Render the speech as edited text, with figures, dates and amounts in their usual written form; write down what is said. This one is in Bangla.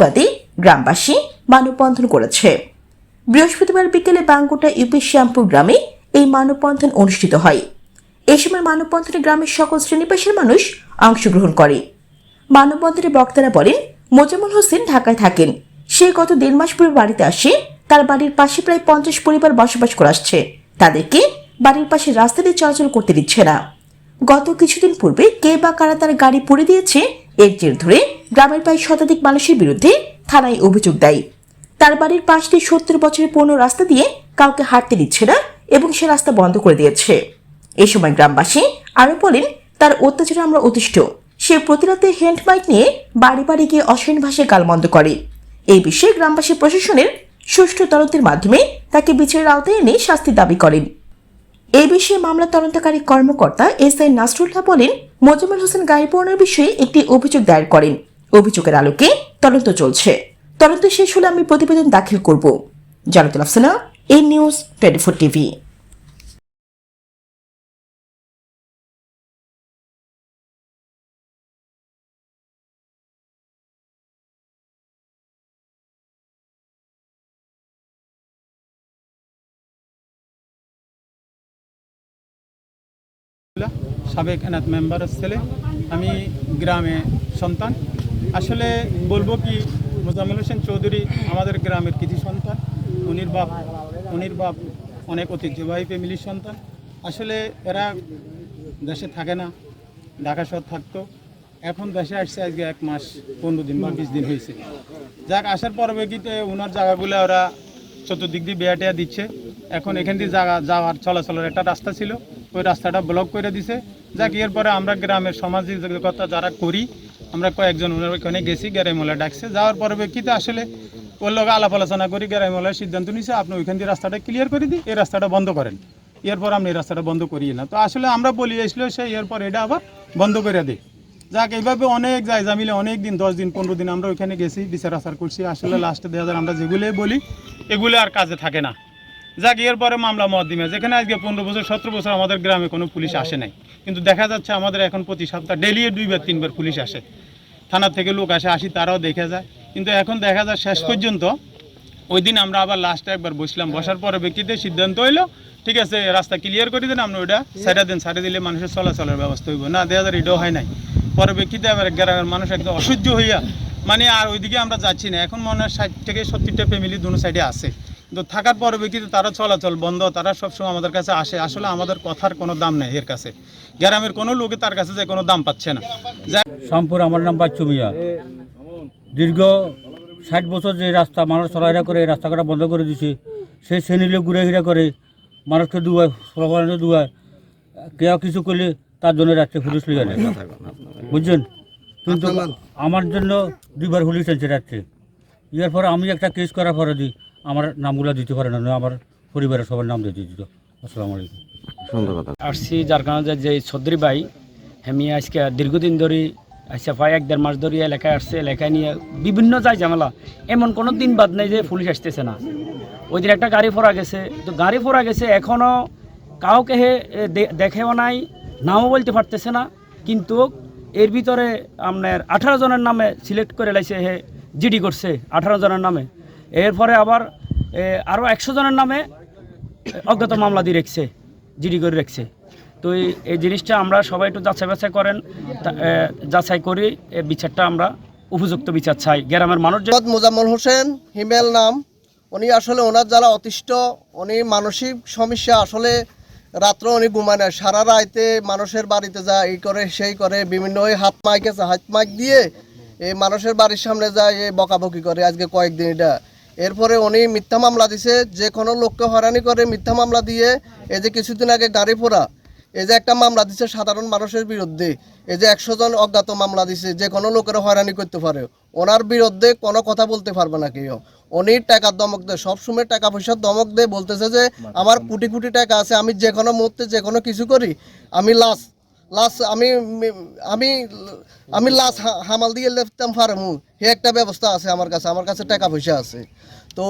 প্রতিবাদে গ্রামবাসী মানববন্ধন করেছে। বৃহস্পতিবার বিকেলে বাঙ্গুটা ইউপি শ্যামপুর গ্রামে এই মানববন্ধন অনুষ্ঠিত হয়। এই সময় মানববন্ধনে গ্রামের সকল শ্রেণী-পেশার মানুষ অংশগ্রহণ করে। মানববন্ধনে বক্তারা বলেন, মোজাম্মেল হোসেন ঢাকায় থাকেন। সে গত 1.5 মাস পূর্বে বাড়িতে আসে। তার বাড়ির পাশে প্রায় 50 পরিবার বসবাস করে আসছে। তাদেরকে বাড়ির পাশে রাস্তা দিয়ে চলাচল করতে দিচ্ছে না। গত কিছুদিন পূর্বে কে বা কারা তার গাড়ি পুড়ে দিয়েছে, এর জের ধরে গ্রামের প্রায় শতাধিক মানুষের বিরুদ্ধে থানায় অভিযোগ দেয়। তার বাড়ির পাশ দিয়ে 70 বছরের পুরনো রাস্তা দিয়ে কাউকে হাঁটতে দিচ্ছে না এবং সে রাস্তা বন্ধ করে দিয়েছে। এই সময় গ্রামবাসী আরো বলেন, তার অত্যাচারে আমরা অতিষ্ঠ। সে প্রতিরাতে হ্যান্ড মাইক নিয়ে বাড়ি বাড়ি গিয়ে অশ্লীল ভাষায় গালমন্দ করে। এই বিষয়ে গ্রামবাসী প্রশাসনের সুষ্ঠু তদন্তের মাধ্যমে তাকে বিচারের আওতায় এনে শাস্তি দাবি করেন। এই বিষয়ে মামলা তদন্তকারী কর্মকর্তা এসআই নাসরুল্লাহ বলেন, মোজাম্মেল হোসেন গাড়ি পোড়ানোর বিষয়ে একটি অভিযোগ দায়ের করেন। অভিযোগের আলোকে তদন্ত চলছে। তদন্ত শেষ হলে আমি প্রতিবেদন দাখিল করব। জানাতুল আফসানা, এই নিউজ 24 টিভি। সাবেক এনাথ মেম্বারের ছেলে, আমি গ্রামে সন্তান। আসলে বলবো কি, মোজাম্মেল হোসেন চৌধুরী আমাদের গ্রামের কৃতি সন্তান। উনির বাপ অনেক ঐতিহ্যবাহী ফ্যামিলির সন্তান। আসলে এরা দেশে থাকে না, ঢাকা শহর থাকতো। এখন দেশে আসছে আজকে 1 মাস 15 দিন বা 20 দিন হয়েছে। যাক, আসার পরবর্তীতে ওনার জায়গাগুলো ওরা চতুর্দিক দিয়ে বেয়াটিয়া দিচ্ছে। এখন এখান দিয়ে যাওয়ার চলাচলের একটা রাস্তা ছিল, ওই রাস্তাটা ব্লক করে দিছে। যাক, এরপরে আমরা গ্রামের সামাজিকতা যারা করি, আমরা কয়েকজন ওনার ওখানে গেছি, গ্যারাইমোলা ডাকছে। যাওয়ার পরবর্তীতে আসলে ওর লোক আলাপ আলোচনা করি, গ্যারাইমোলার সিদ্ধান্ত নিছে আপনি ওইখান দিয়ে রাস্তাটা ক্লিয়ার করে দিই, এই রাস্তাটা বন্ধ করেন। এরপর আমরা এই রাস্তাটা বন্ধ করি না। তো আসলে আমরা বলি আসলে সে এরপর এটা আবার বন্ধ করে দিই। যাক, এইভাবে অনেক জায়গা মিলে অনেক দিন, 10 দিন 15 দিন আমরা ওইখানে গেছি, বিচার আচার করছি। আসলে লাস্টে 2000 আমরা যেগুলোই বলি এগুলো আর কাজে থাকে না। যাক, এরপরে মামলা মকদ্দমা, যেখানে আজকে 15 বছর 17 বছর আমাদের গ্রামে কোনো পুলিশ আসে নাই, কিন্তু দেখা যাচ্ছে আমাদের এখন প্রতি সপ্তাহে ডেলি 2 বার 3 বার পুলিশ আসে, থানা থেকে লোক আসি, তারাও দেখে যায়। কিন্তু এখন দেখা যায় শেষ পর্যন্ত ওই দিন আমরা আবার লাস্টে একবার বসলাম, বসার পরে ব্যক্তিতে সিদ্ধান্ত হইলো, ঠিক আছে রাস্তা ক্লিয়ার করে দেন, আমরা ওইটা সাইডে দিলে মানুষের চলাচলের ব্যবস্থা হইব না। 2000 এটাও হয় নাই। পরে ব্যক্তিতে আবার গ্রামের মানুষ একদম অসহ্য হইয়া মানে আর ওইদিকে আমরা যাচ্ছি না। এখন মনে হয় 60 থেকে 70টা ফ্যামিলি দুনো সাইডে আছে, কিন্তু থাকার পরবর্তীতে তারা চলাচল বন্ধ, তারা সবসময় আমাদের কাছে আসে। আসলে আমাদের কথার কোনো দাম নেই এর কাছে, গ্রামের কোনো লোকে তার কাছে যে কোনো দাম পাচ্ছে না। শ্যামপুর, আমার নাম বাচ্চু মিয়া। দীর্ঘ 60 বছর যে রাস্তা মানুষ চলাফেরা করে, এই রাস্তাঘাট বন্ধ করে দিছে। সেই শ্রেণীলে ঘুরে ঘিরে করে মানুষকে দুয়ায়, সরকারে দুয়ায়, কেউ কিছু করলে তার জন্য রাত্রে পুলিশ লিখে নেয়, বুঝছেন। কিন্তু আমার জন্য 2 বার পুলিশ আনছে রাত্রে। এর পরে আমি একটা কেস করার পরে দিই, আমার নামগুলো দিতে পারে না, আমার পরিবারের সবার নাম দিয়ে দিত। আসসালামু আলাইকুম। আসছি যার কারণে যে চৌধুরী ভাই আমি আজকে দীর্ঘদিন ধরে আচ্ছা প্রায় 1-1.5 মাস ধরে এলাকায় আসছে। এলাকায় নিয়ে বিভিন্ন যায় ঝামেলা, এমন কোনো দিন বাদ নেই যে পুলিশ আসতেছে না। ওই দিন একটা গাড়ি ফোরা গেছে, তো গাড়ি ফোরা গেছে, এখনও কাউকে দেখেও নাই, নামও বলতে পারতেছে না। কিন্তু এর ভিতরে আপনার 18 জনের নামে সিলেক্ট করে লাইছে, জিডি করছে 18 জনের নামে। এরপরে আবার আরও 100 জনের নামে অজ্ঞাত মামলা দিয়ে রেখেছে, জিডি করে রেখেছে। তো এই জিনিসটা আমরা সবাই একটু যাচাই বাছাই করেন, যাচাই করি বিচারটা আমরা উপযুক্ত বিচার চাই। গ্রামের মানুষ মোজাম্মেল হোসেন হিমেল নাম, উনি আসলে ওনার যারা অতিষ্ঠ, উনি মানসিক সমস্যা, আসলে রাত্রে উনি ঘুমায় না, সারা রাইতে মানুষের বাড়িতে যায়, এই করে সেই করে, বিভিন্ন ওই হাত মাইক দিয়ে এই মানুষের বাড়ির সামনে যায়, এই বকাবকি করে আজকে কয়েকদিন এটা। এরপরে উনি মিথ্যা মামলা দিছে, যে কোনো লোককে হয়রানি করে মিথ্যা মামলা দিয়ে, এই যে কিছুদিন আগে গাড়ি পোড়া, এই যে একটা মামলা দিছে সাধারণ মানুষের বিরুদ্ধে, এই যে 100 জন অজ্ঞাত মামলা দিছে, যে কোনো লোকের হয়রানি করতে পারে। ওনার বিরুদ্ধে কোনো কথা বলতে পারবে না কেউ। উনি টাকার দমক দেয়, সবসময় টাকা পয়সার দমক দেয়, বলতেছে যে আমার কোটি কোটি টাকা আছে, আমি যে কোনো মুহূর্তে যে কোনো কিছু করি, আমি আমি লাশ হামাল দিয়ে লেফতাম পারমু, হে একটা ব্যবস্থা আছে আমার কাছে টাকা পয়সা আছে। তো